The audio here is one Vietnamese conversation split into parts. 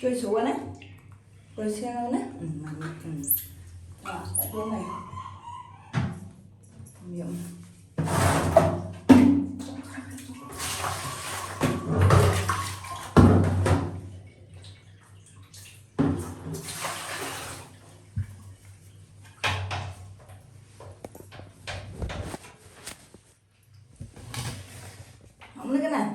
Chơi xuống đấy. Rồi xem đấy. Đó, tại chỗ này. Miệng. Không lấy cái này.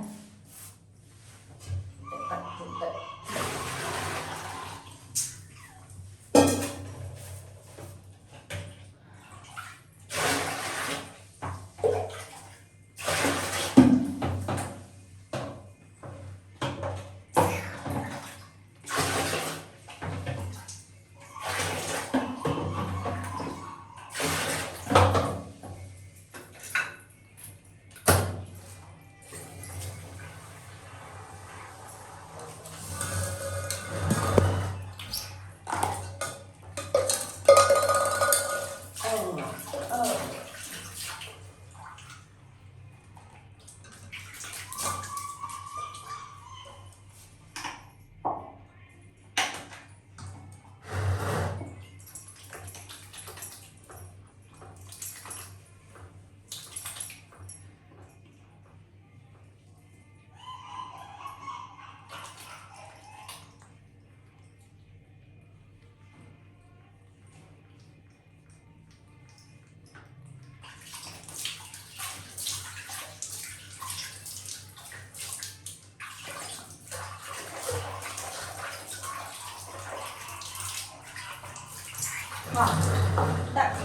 Đặt.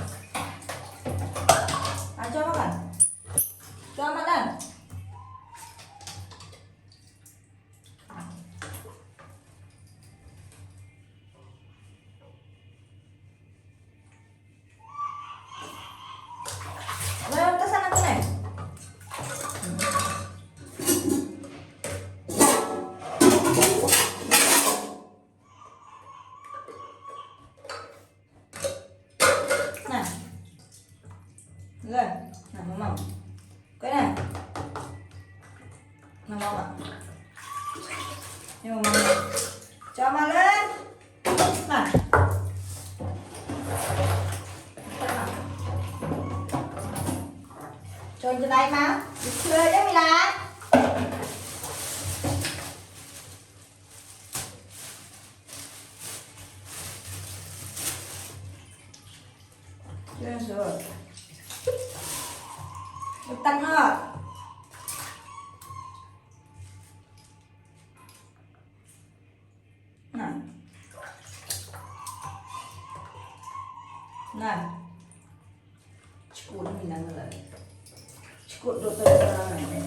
Cho nó vào. Cho nó lên. Lên cái sang cái này. Lên, nằm mỏng. Cái này. Nằm mỏng ạ. Nhưng mà cho mà lên. Này. Cho trên đây mà. Đi chơi đấy mình làm. Chơi rồi. Được tăng nó. Này. Này. Cuốn mình đang lại. Cuốn đồ tay ra này.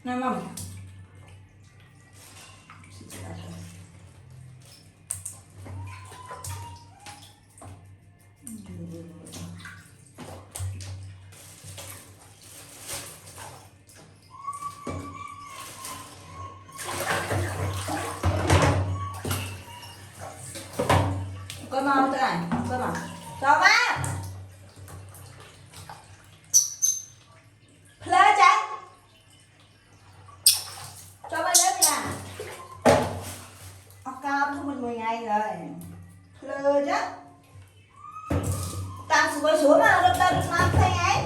Này mầm. Con mò thế này, con mò. Cho má. Play chạy. Cho má lên nè. Cao thôi mình 10 ngày rồi. Play chứ. Tăng xuống mà đập ta được làm thế ấy.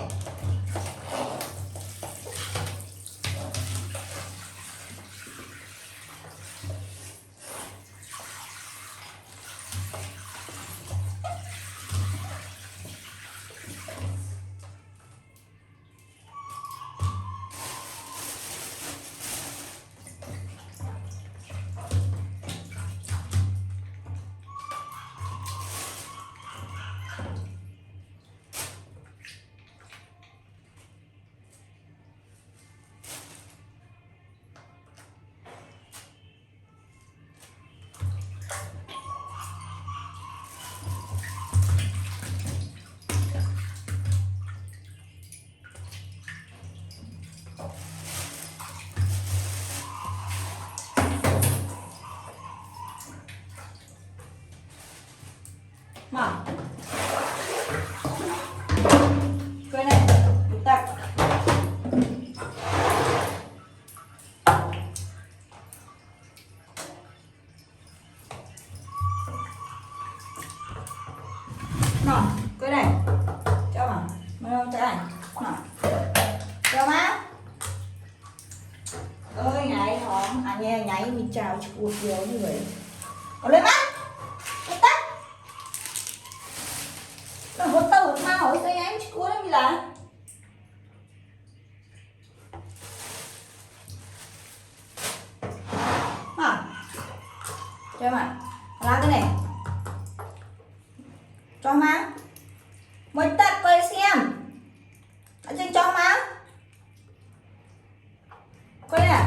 Nào, cái này. Cho mà. Mà đâu cái này. Nào. Cho má. Ơi nhảy hòm. À nghe nhảy mình chào chuột nhiều như vậy. Còn lên mắt. Lên tắt. Nó hốt tao hốt ma hỏi sao em chuột nó như là. À. Cho mà. Làm cái này. Cho má. Mới tắt coi xem. Ở trên cho má. Coi nè.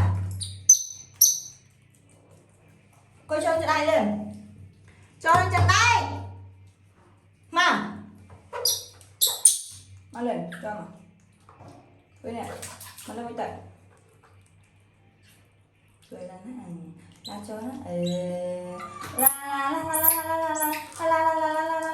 Coi cho chân tay lên. Cho lên chân tay. Mà. Mà lên, cho mà. Coi nè. Mà lên mới tắt. Rồi là nó ăn. Là cho nó. La la la la la la la la la la la la la la.